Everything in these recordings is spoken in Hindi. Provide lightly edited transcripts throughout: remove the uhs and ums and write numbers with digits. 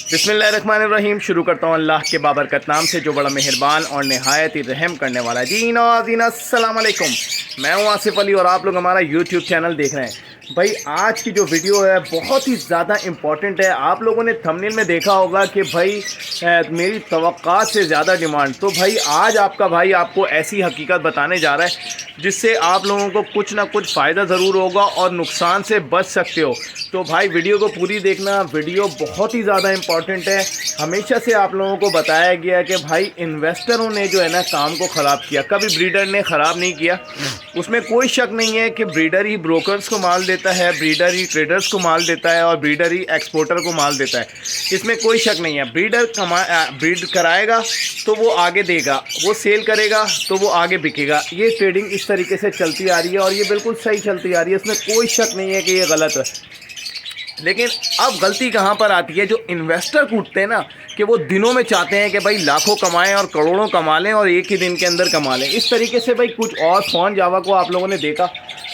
बिस्मिल्लाहिर्रहमानिर्रहीम। शुरू करता हूँ अल्लाह के बाबरकत नाम से जो बड़ा मेहरबान और नहायत ही रहम करने वाला है। जी नाज़रीन अस्सलाम वालेकुम, मैं हूँ आसिफ अली और आप लोग हमारा यूट्यूब चैनल देख रहे हैं। भाई आज की जो वीडियो है बहुत ही ज़्यादा इम्पॉर्टेंट है। आप लोगों ने थंबनेल में देखा होगा कि भाई मेरी तवक्कात से ज़्यादा डिमांड। तो भाई आज आपका भाई आपको ऐसी हकीकत बताने जा रहा है जिससे आप लोगों को कुछ ना कुछ फ़ायदा ज़रूर होगा और नुकसान से बच सकते हो। तो भाई वीडियो को पूरी देखना, वीडियो बहुत ही ज़्यादा इम्पॉर्टेंट है। हमेशा से आप लोगों को बताया गया कि भाई इन्वेस्टरों ने जो है ना काम को ख़राब किया, कभी ब्रीडर ने ख़राब नहीं किया। उसमें कोई शक नहीं है कि ब्रीडर ही ब्रोकर्स को माल देता है, ब्रीडर ही ट्रेडर्स को माल देता है और ब्रीडर ही एक्सपोर्टर को माल देता है। इसमें कोई शक नहीं है। ब्रीडर ब्रीड कराएगा तो वो आगे देगा, वो सेल करेगा तो वो आगे बिकेगा। ये ट्रेडिंग इस तरीके से चलती आ रही है और ये बिल्कुल सही चलती आ रही है। इसमें कोई शक नहीं है कि ये गलत है। लेकिन अब गलती कहाँ पर आती है, जो इन्वेस्टर कूटते हैं ना कि वो दिनों में चाहते हैं कि भाई लाखों कमाएं और करोड़ों कमा लें और एक ही दिन के अंदर कमा लें। इस तरीके से भाई कुछ और फ़ोन जावा को आप लोगों ने देखा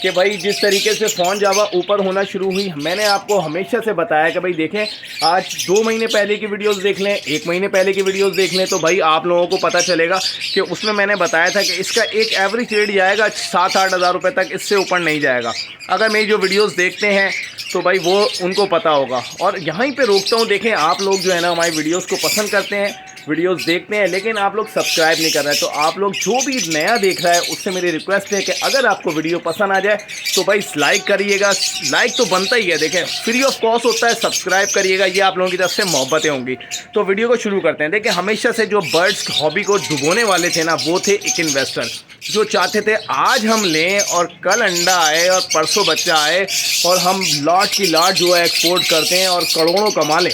कि भाई जिस तरीके से फ़ोन जावा ऊपर होना शुरू हुई, मैंने आपको हमेशा से बताया कि भाई देखें, आज 2 महीने पहले की वीडियोस देख लें, 1 महीने पहले की वीडियोस देख लें, तो भाई आप लोगों को पता चलेगा कि उसमें मैंने बताया था कि इसका एक एवरेज रेट जाएगा 7-8 हज़ार रुपये तक, इससे ऊपर नहीं जाएगा। अगर मेरी जो वीडियोज़ देखते हैं तो भाई वो उनको पता होगा। और यहीं पे रोकता हूँ, देखें आप लोग जो है ना हमारी वीडियोस को पसंद करते हैं, वीडियोस देखते हैं, लेकिन आप लोग सब्सक्राइब नहीं कर रहे हैं। तो आप लोग जो भी नया देख रहा है उससे मेरी रिक्वेस्ट है कि अगर आपको वीडियो पसंद आ जाए तो भाई लाइक करिएगा। लाइक तो बनता ही है, देखें फ्री ऑफ कॉस्ट होता है। सब्सक्राइब करिएगा, ये आप लोगों की तरफ से मोहब्बतें होंगी। तो वीडियो को शुरू करते हैं। देखिए हमेशा से जो बर्ड्स हॉबी को डुबोने वाले थे ना, वो थे एक इन्वेस्टर जो चाहते थे आज हम लें और कल अंडा आए और परसों बच्चा आए और हम लाट की लाट जो है एक्सपोर्ट करते हैं और करोड़ों कमा लें।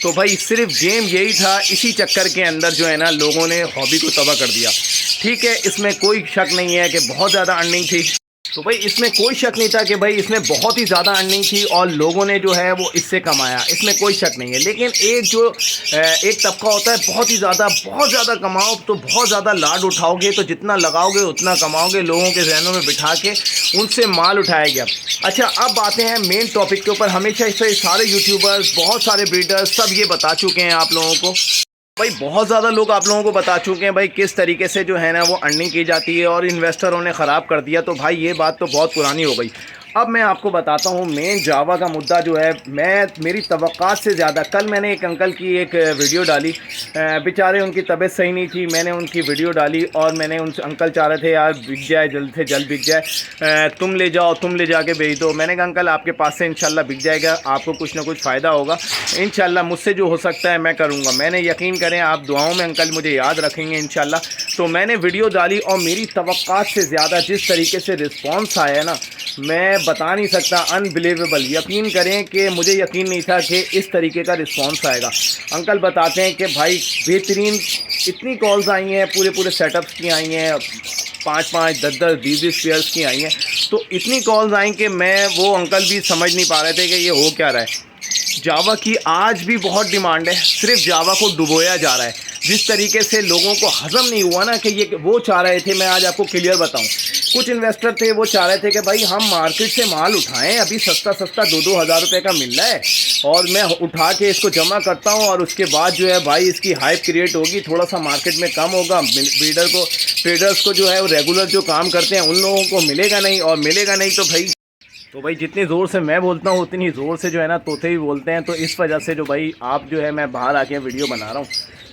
तो भाई सिर्फ गेम यही था। इसी चक्कर के अंदर जो है ना लोगों ने हॉबी को तबाह कर दिया। ठीक है, इसमें कोई शक नहीं है कि बहुत ज़्यादा अर्निंग थी। तो भाई इसमें कोई शक नहीं था कि भाई इसमें बहुत ही ज़्यादा अर्निंग थी और लोगों ने जो है वो इससे कमाया, इसमें कोई शक नहीं है। लेकिन एक तबका होता है बहुत ज़्यादा कमाओ तो बहुत ज़्यादा लाड उठाओगे, तो जितना लगाओगे उतना कमाओगे। लोगों के जहनों में बिठा के उनसे माल उठाया गया। अच्छा, अब आते हैं मेन टॉपिक के ऊपर। हमेशा इससे सारे यूट्यूबर्स, बहुत सारे ब्रीडर्स सब ये बता चुके हैं आप लोगों को। भाई बहुत ज़्यादा लोग आप लोगों को बता चुके हैं भाई किस तरीके से जो है ना वो अर्निंग की जाती है और इन्वेस्टरों ने ख़राब कर दिया। तो भाई ये बात तो बहुत पुरानी हो गई। अब मैं आपको बताता हूँ मेन जावा का मुद्दा जो है। मेरी तवक्कात से ज़्यादा, कल मैंने एक अंकल की एक वीडियो डाली, बेचारे उनकी तबीयत सही नहीं थी, मैंने उनकी वीडियो डाली और मैंने उनसे, अंकल चाह रहे थे यार बिक जाए, जल्द से जल्द बिक जाए, तुम ले जाओ, तुम ले जाके भेज दो। मैंने कहा अंकल आपके पास से इंशाल्लाह बिक जाएगा, आपको कुछ ना कुछ फ़ायदा होगा इंशाल्लाह, मुझसे जो हो सकता है मैं करूँगा। मैंने यकीन करें, आप दुआओं में अंकल मुझे याद रखेंगे इंशाल्लाह। तो मैंने वीडियो डाली और मेरी तवक्कात से ज़्यादा जिस तरीके से रिस्पॉन्स आया ना, मैं बता नहीं सकता, अनबिलीवेबल। यकीन करें कि मुझे यकीन नहीं था कि इस तरीके का रिस्पांस आएगा। अंकल बताते हैं कि भाई बेहतरीन इतनी कॉल्स आई हैं, पूरे सेटअप्स की आई हैं, 5-5, 10-10, 20-20 पेयर्स की आई हैं। तो इतनी कॉल्स आई कि वो अंकल भी समझ नहीं पा रहे थे कि ये हो क्या रहा है। जावा की आज भी बहुत डिमांड है, सिर्फ जावा को डुबोया जा रहा है। जिस तरीके से लोगों को हजम नहीं हुआ ना कि ये वो चाह रहे थे, मैं आज आपको क्लियर बताऊं। कुछ इन्वेस्टर थे वो चाह रहे थे कि भाई हम मार्केट से माल उठाएं, अभी सस्ता 2-2 हज़ार रुपये का मिल रहा है और मैं उठा के इसको जमा करता हूं और उसके बाद जो है भाई इसकी हाइप क्रिएट होगी, थोड़ा सा मार्केट में कम होगा, ट्रेडर्स को जो है वो रेगुलर जो काम करते हैं उन लोगों को मिलेगा नहीं, और मिलेगा नहीं तो भाई जितनी ज़ोर से मैं बोलता हूँ उतनी ज़ोर से जो है ना तोते भी बोलते हैं। तो इस वजह से जो भाई आप जो है, मैं बाहर आके वीडियो बना रहा हूँ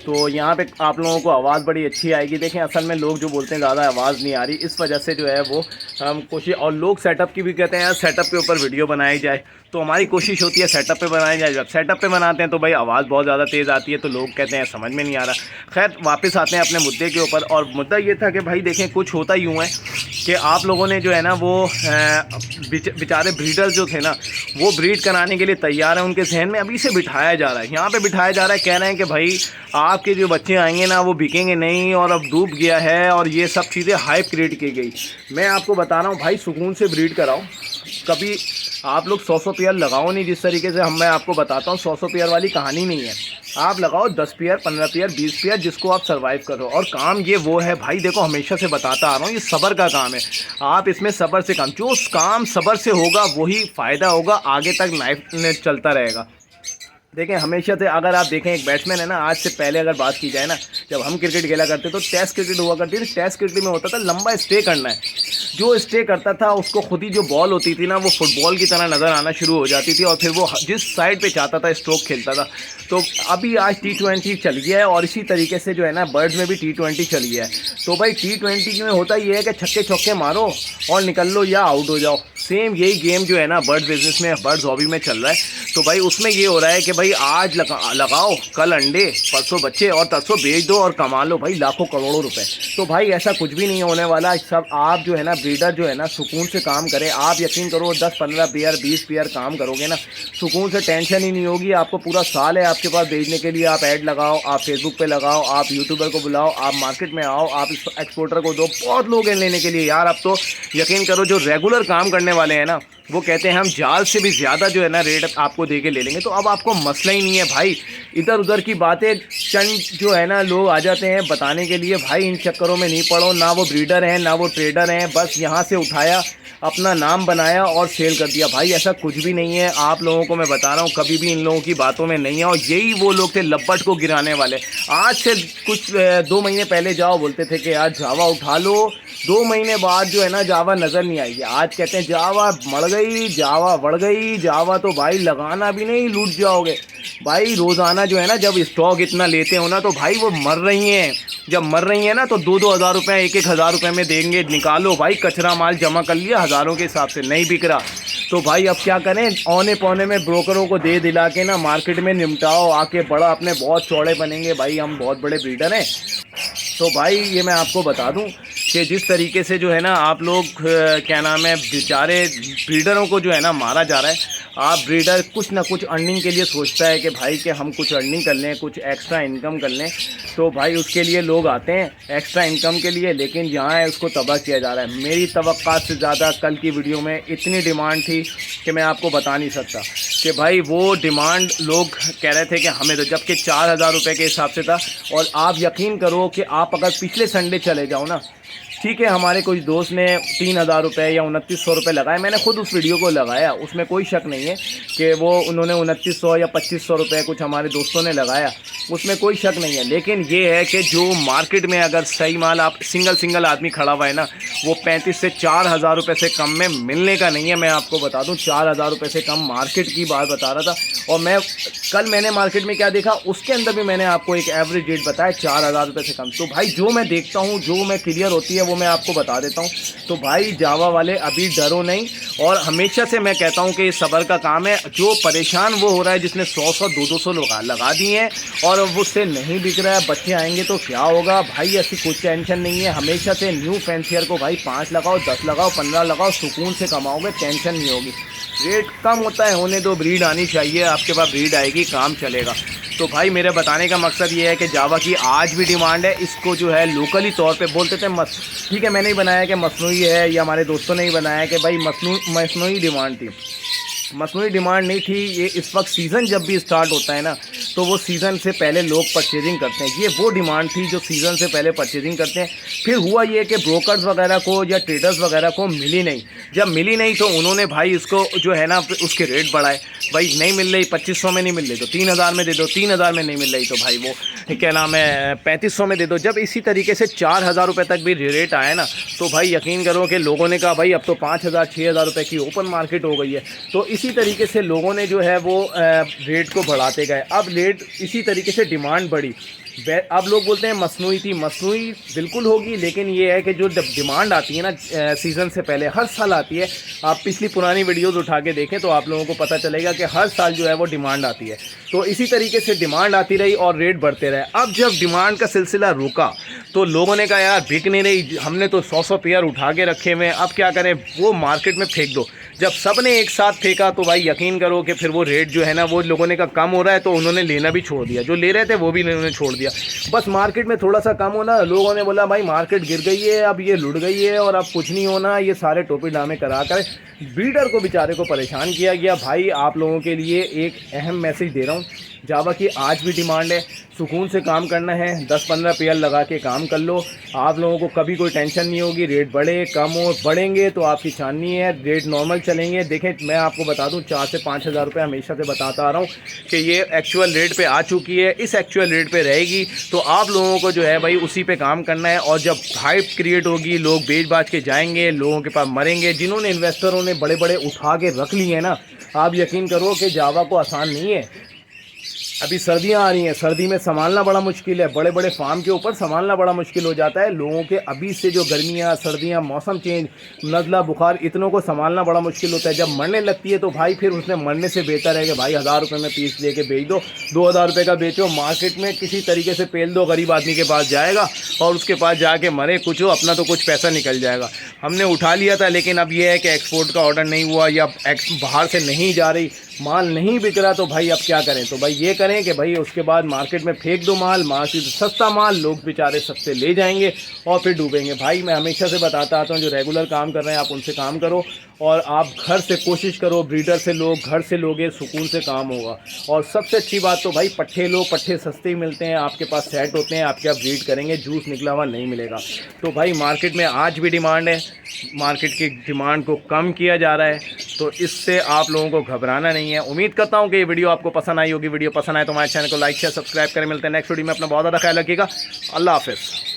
तो यहाँ पे आप लोगों को आवाज़ बड़ी अच्छी आएगी। देखें असल में लोग जो बोलते हैं ज़्यादा आवाज़ नहीं आ रही, इस वजह से जो है वो हम कोशिश, और लोग सेटअप की भी कहते हैं यार सेटअप के ऊपर वीडियो बनाई जाए, तो हमारी कोशिश होती है सेटअप पे बनाई जाए। जब सेटअप पे बनाते हैं तो भाई आवाज़ बहुत ज़्यादा तेज़ आती है, तो लोग कहते हैं समझ में नहीं आ रहा। खैर वापस आते हैं अपने मुद्दे के ऊपर, और मुद्दा ये था कि भाई देखें कुछ होता यूँ है कि आप लोगों ने जो है ना वो बेचारे ब्रीडर्स जो थे ना, वो ब्रीड कराने के लिए तैयार हैं, उनके जहन में अभी से बिठाया जा रहा है, यहाँ पे बिठाया जा रहा है, कह रहे हैं कि भाई आपके जो बच्चे आएंगे ना वो बिकेंगे नहीं और अब डूब गया है, और ये सब चीज़ें हाइप क्रिएट की गई। मैं आपको बता रहा हूँ भाई सुकून से ब्रीड कराओ, कभी आप लोग 100 पेयर लगाओ नहीं। जिस तरीके से मैं आपको बताता हूँ 100 पेयर वाली कहानी नहीं है। आप लगाओ 10 पेयर, 15 पेयर, 20 पेयर, जिसको आप सर्वाइव करो। और काम ये वो है भाई, देखो हमेशा से बताता आ रहा हूँ, ये सब्र का काम है। आप इसमें सब्र से काम, जो काम सब्र से होगा वही फ़ायदा होगा, आगे तक लाइफ में चलता रहेगा। देखें हमेशा से अगर आप देखें एक बैट्समैन है ना, आज से पहले अगर बात की जाए ना, जब हम क्रिकेट खेला करते तो टेस्ट क्रिकेट हुआ करती थी। टेस्ट क्रिकेट में होता था लंबा स्टे करना है, जो स्टे करता था उसको खुद ही जो बॉल होती थी ना वो फुटबॉल की तरह नज़र आना शुरू हो जाती थी और फिर वो जिस साइड पे चाहता था स्ट्रोक खेलता था। तो अभी आज T20 चल गया है और इसी तरीके से जो है ना बर्ड्स में भी T20 चल गया है। तो भाई T20 में होता ये है कि छक्के चौके मारो और निकल लो या आउट हो जाओ। सेम यही गेम जो है ना बर्ड बिजनेस में, बर्ड्स हॉबी में चल रहा है। तो भाई उसमें ये हो रहा है कि भाई आज लगाओ, कल अंडे, परसों बच्चे और तरसों बेच दो और कमा लो भाई लाखों करोड़ों रुपए। तो भाई ऐसा कुछ भी नहीं होने वाला। सब आप जो है ना ब्रीडर जो है ना सुकून से काम करें। आप यकीन करो 10-15 पेयर 20 पेयर काम करोगे ना, सुकून से, टेंशन ही नहीं होगी। आपको पूरा साल है आपके पास बेचने के लिए। आप ऐड लगाओ, आप फेसबुक पे लगाओ, आप यूट्यूबर को बुलाओ, आप मार्केट में आओ, आप एक्सपोर्टर को दो। बहुत लोग हैं लेने के लिए यार। अब तो यकीन करो जो रेगुलर काम करने वाले हैं ना वो कहते हैं हम जाल से भी ज़्यादा जो है ना रेट आपको दे के ले लेंगे। तो अब आपको मसला ही नहीं है भाई। इधर उधर की बातें चंद जो है ना लोग आ जाते हैं बताने के लिए, भाई इन चक्करों में नहीं पड़ो। ना वो ब्रीडर हैं ना वो ट्रेडर हैं, बस यहाँ से उठाया, अपना नाम बनाया और सेल कर दिया। भाई ऐसा कुछ भी नहीं है। आप लोगों को मैं बता रहा हूँ कभी भी इन लोगों की बातों में नहीं आओ। यही वो लोग थे लपट को गिराने वाले। आज से कुछ 2 महीने पहले जाओ बोलते थे कि यार जावा उठा लो, 2 महीने बाद जो है ना जावा नज़र नहीं आई। आज कहते हैं जावा मर गई, जावा बढ़ गई। जावा तो भाई लगाना भी नहीं, लूट जाओगे भाई। रोज़ाना जो है ना जब स्टॉक इतना लेते हो ना तो भाई वो मर रही हैं। जब मर रही हैं ना तो 2-2 हज़ार रुपये 1-1 हज़ार रुपये में देंगे। निकालो भाई, कचरा माल जमा कर लिया हज़ारों के हिसाब से, नहीं बिक रहा। तो भाई अब क्या करें, औने पौने में ब्रोकरों को दे दिला के ना मार्केट में निपटाओ। आके बड़ा अपने बहुत चौड़े बनेंगे भाई, हम बहुत बड़े ब्रीडर हैं। तो भाई ये मैं आपको बता दूं कि जिस तरीके से जो है ना आप लोग क्या नाम है बेचारे ब्रीडरों को जो है ना मारा जा रहा है। आप ब्रीडर कुछ ना कुछ अर्निंग के लिए सोचता है कि भाई कि हम कुछ अर्निंग कर लें, कुछ एक्स्ट्रा इनकम कर लें। तो भाई उसके लिए लोग आते हैं एक्स्ट्रा इनकम के लिए, लेकिन जहाँ है उसको तबाह किया जा रहा है। मेरी तवक्कात से ज़्यादा कल की वीडियो में इतनी डिमांड थी कि मैं आपको बता नहीं सकता कि भाई वो डिमांड लोग कह रहे थे कि हमें तो, जबकि 4,000 रुपये के हिसाब से था। और आप यकीन करो कि आप अगर पिछले संडे चले जाओ ना, ठीक है हमारे कुछ दोस्त ने 3,000 रुपये या 2,900 रुपये लगाए। मैंने खुद उस वीडियो को लगाया, उसमें कोई शक नहीं है कि वो उन्होंने 2,900 या 2,500 रुपये कुछ हमारे दोस्तों ने लगाया, उसमें कोई शक नहीं है। लेकिन ये है कि जो मार्केट में अगर सही माल आप सिंगल आदमी खड़ा हुआ है ना, वो 35 से 4,000 रुपये से कम में मिलने का नहीं है। मैं आपको बता दूं 4,000 रुपये से कम मार्केट की बात बता रहा था। और मैंने मार्केट में क्या देखा उसके अंदर भी मैंने आपको एक एवरेज रेट बताया 4,000 रुपये से कम। तो भाई जो मैं देखता हूँ, जो मैं क्लियर होती है वो मैं आपको बता देता हूँ। तो भाई जावा वाले अभी डरो नहीं। और हमेशा से मैं कहता हूँ कि ये सब्र का काम है। जो परेशान वो हो रहा है जिसने 100-100 200 लगा दिए हैं और उससे नहीं बिक रहा है, बच्चे आएंगे तो क्या होगा भाई। ऐसी कुछ टेंशन नहीं है। हमेशा से न्यू फैंसियर को भाई 5 लगाओ, 10 लगाओ, 15 लगाओ, सुकून से कमाओगे, टेंशन नहीं होगी। रेट कम होता है, होने दो, ब्रीड आनी चाहिए, आपके पास ब्रीड आएगी, काम चलेगा। तो भाई मेरे बताने का मकसद ये है कि जावा की आज भी डिमांड है। इसको जो है लोकली तौर पे बोलते थे ठीक है, मैंने ही बनाया कि मसनूई है, या हमारे दोस्तों ने ही बनाया कि भाई मसनूई डिमांड थी। मसनूई डिमांड नहीं थी। ये इस वक्त सीज़न जब भी स्टार्ट होता है ना तो वो सीज़न से पहले लोग परचेजिंग करते हैं। ये वो डिमांड थी जो सीज़न से पहले परचेजिंग करते हैं। फिर हुआ ये कि ब्रोकर्स वगैरह को या ट्रेडर्स वगैरह को मिली नहीं। जब मिली नहीं तो उन्होंने भाई इसको जो है ना उसके रेट बढ़ाए। भाई नहीं मिल रही 2,500 में नहीं मिल रही तो 3,000 में दे दो, 3,000 में नहीं मिल रही तो भाई वो क्या नाम है 3,500 में दे दो। जब इसी तरीके से 4,000 रुपये तक भी रेट आया ना तो भाई यकीन करो कि लोगों ने कहा भाई अब तो 5,000 6,000 रुपये की ओपन मार्केट हो गई है। तो इसी तरीके से लोगों ने जो है वो रेट को बढ़ाते गए। अब रेट इसी तरीके से डिमांड बढ़ी। अब लोग बोलते हैं मसनूई थी, मसनूई बिल्कुल होगी, लेकिन ये है कि जो डिमांड आती है ना सीज़न से पहले हर साल आती है। आप पिछली पुरानी वीडियोस उठा के देखें तो आप लोगों को पता चलेगा कि हर साल जो है वो डिमांड आती है। तो इसी तरीके से डिमांड आती रही और रेट बढ़ते रहे। अब जब डिमांड का सिलसिला रुका तो लोगों ने कहा यार बिक नहीं रही, हमने तो 100 पेयर उठा के रखे हुए हैं, अब क्या करें, वो मार्केट में फेंक दो। जब सब ने एक साथ फेंका तो भाई यकीन करो कि फिर वो रेट जो है ना वो लोगों ने कहा कम हो रहा है तो उन्होंने लेना भी छोड़ दिया। जो ले रहे थे वो भी उन्होंने छोड़ दिया। बस मार्केट में थोड़ा सा कम होना, लोगों ने बोला भाई मार्केट गिर गई है, अब ये लुट गई है और अब कुछ नहीं होना। ये सारे टोपी डामे करा कर ब्रीडर को बेचारे को परेशान किया गया। भाई आप लोगों के लिए एक अहम मैसेज दे रहा हूँ, जावा की आज भी डिमांड है। सुकून से काम करना है, 10-15 पेयर लगा के काम कर लो। आप लोगों को कभी कोई टेंशन नहीं होगी। रेट बढ़े कम हो, बढ़ेंगे तो आपकी छाननी है, रेट नॉर्मल चलेंगे। देखें, मैं आपको बता दूं 4 से 5 हज़ार रुपये हमेशा से बताता आ रहा हूँ कि ये एक्चुअल रेट पे आ चुकी है, इस एक्चुअल रेट पे रहेगी। तो आप लोगों को जो है भाई उसी पे काम करना है। और जब हाइप क्रिएट होगी, लोग बेच बाच के जाएंगे, लोगों के पास मरेंगे। जिन्होंने इन्वेस्टरों ने बड़े बड़े उठा के रख लिए हैं ना, आप यकीन करो कि जावा को आसान नहीं है। अभी सर्दियां आ रही हैं, सर्दी में संभालना बड़ा मुश्किल है, बड़े बड़े फार्म के ऊपर संभालना बड़ा मुश्किल हो जाता है लोगों के। अभी से जो गर्मियां, सर्दियां, मौसम चेंज, नज़ला, बुखार, इतनों को संभालना बड़ा मुश्किल होता है। जब मरने लगती है तो भाई फिर उसने मरने से बेहतर है कि भाई 1000 रुपये में पीस लेके बेच दो, 2000 रुपये का बेचो, मार्केट में किसी तरीके से पेल दो, गरीब आदमी के पास जाएगा और उसके पास जाके मरे कुछ हो, अपना तो कुछ पैसा निकल जाएगा। हमने उठा लिया था, लेकिन अब यह है कि एक्सपोर्ट का ऑर्डर नहीं हुआ या बाहर से नहीं जा रही, माल नहीं बिक रहा, तो भाई अब क्या करें? तो भाई ये करें कि भाई उसके बाद मार्केट में फेंक दो माल, मार्केट सस्ता माल, लोग बेचारे सस्ते ले जाएंगे और फिर डूबेंगे। भाई मैं हमेशा से बताता आता हूँ, जो रेगुलर काम कर रहे हैं आप उनसे काम करो और आप घर से कोशिश करो, ब्रीडर से लोग घर से लोगे, सुकून से काम होगा। और सबसे अच्छी बात तो भाई पट्ठे लो, पट्ठे सस्ते ही मिलते हैं, आपके पास सेट होते हैं, आपके आप ब्रीड करेंगे, जूस निकला हुआ नहीं मिलेगा। तो भाई मार्केट में आज भी डिमांड है, मार्केट की डिमांड को कम किया जा रहा है, तो इससे आप लोगों को घबराना नहीं है। उम्मीद करता हूँ कि ये वीडियो आपको पसंद आई होगी। वीडियो पसंद आए तो हमारे चैनल को लाइक शेयर सब्सक्राइब करें। मिलते हैं नेक्स्ट वीडियो में। अपना बहुत ज़्यादा ख्याल रखिएगा। अल्लाह हाफ़िज़।